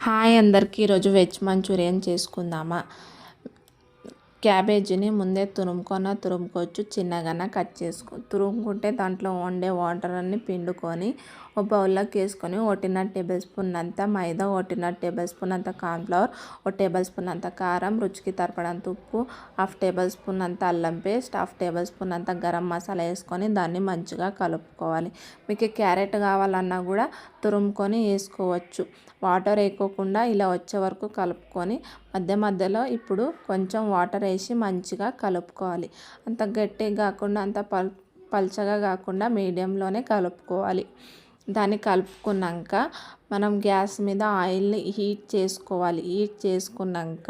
Hi అందరికీ ఈరోజు veg Manchurian చేసుకుందామా. క్యాబేజీని ముందే తురుముకోవచ్చు, చిన్నగా కట్ తురుముకుంటే దాంట్లో వండే వాటర్ అన్ని పిండుకొని ఒక బౌల్లోకి వేసుకొని 1.5 టేబుల్ స్పూన్ అంత మైదా, 1.5 టేబుల్ స్పూన్ అంత కార్న్ఫ్లవర్, 1 టేబుల్ స్పూన్ అంత కారం, రుచికి సరిపడంత ఉప్పు, 1/2 టేబుల్ స్పూన్ అంత అల్లం పేస్ట్, 1/2 టేబుల్ స్పూన్ అంత గరం మసాలా వేసుకొని దాన్ని మంచిగా కలుపుకోవాలి. మీకు క్యారెట్ కావాలన్నా కూడా తురుముకొని వేసుకోవచ్చు. వాటర్ వేయకోకుండా ఇలా వచ్చే వరకు కలుపుకొని మధ్యలో ఇప్పుడు కొంచెం వాటర్ వేసి మంచిగా కలుపుకోవాలి. అంత గట్టిగా కాకుండా అంత పల్చగా కాకుండా మీడియంలోనే కలుపుకోవాలి. దాన్ని కలుపుకున్నాక మనం గ్యాస్ మీద ఆయిల్ని హీట్ చేసుకోవాలి. హీట్ చేసుకున్నాక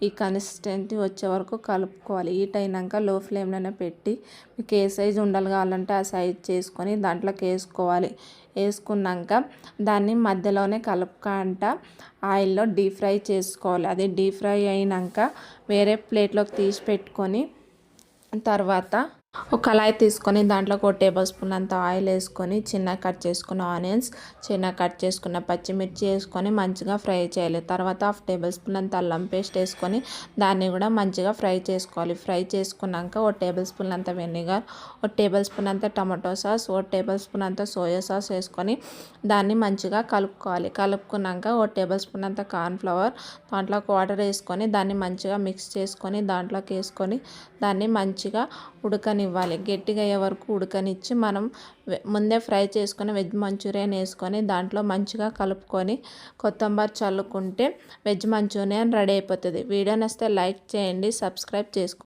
ఈ కన్సిస్టెన్సీ వచ్చే వరకు కలుపుకోవాలి. హీట్ అయినాక లో ఫ్లేమ్లోనే పెట్టి మీకు ఏ సైజు ఉండలు కావాలంటే ఆ సైజ్ చేసుకొని దాంట్లోకి వేసుకోవాలి. వేసుకున్నాక దాన్ని మధ్యలోనే కలుపుకుంట ఆయిల్లో డీప్ ఫ్రై చేసుకోవాలి. అది డీప్ ఫ్రై అయినాక వేరే ప్లేట్లోకి తీసి పెట్టుకొని తర్వాత ఒక కళాయి తీసుకొని దాంట్లో 1 టేబుల్ స్పూన్ అంత ఆయిల్ వేసుకొని చిన్నగా కట్ చేసుకున్న ఆనియన్స్, చిన్నగా కట్ చేసుకున్న పచ్చిమిర్చి వేసుకొని మంచిగా ఫ్రై చేయాలి. తర్వాత 1/2 టేబుల్ స్పూన్ అంత అల్లం పేస్ట్ వేసుకొని దాన్ని కూడా మంచిగా ఫ్రై చేసుకోవాలి. ఫ్రై చేసుకున్నాక 1 టేబుల్ స్పూన్ అంత వెనిగర్, 1 టేబుల్ స్పూన్ అంత టమాటో సాస్, 1 టేబుల్ స్పూన్ అంత సోయా సాస్ వేసుకొని దాన్ని మంచిగా కలుపుకోవాలి. కలుపుకున్నాక 1 టేబుల్ స్పూన్ అంత కార్న్ఫ్లవర్, దాంట్లోకి వాటర్ వేసుకొని దాన్ని మంచిగా మిక్స్ చేసుకొని దాంట్లోకి వేసుకొని దాన్ని మంచిగా ఉడకనివ్వాలి. గట్టిగా అయ్యే వరకు ఉడకనిచ్చి మనం ముందే ఫ్రై చేసుకొని వెజ్ మంచూరియన్ వేసుకొని దాంట్లో మంచిగా కలుపుకొని కొత్తిమీర చల్లుకుంటే వెజ్ మంచూరియన్ రెడీ అయిపోతుంది. వీడియో నచ్చితే లైక్ చేయండి, సబ్స్క్రైబ్ చేసుకోండి.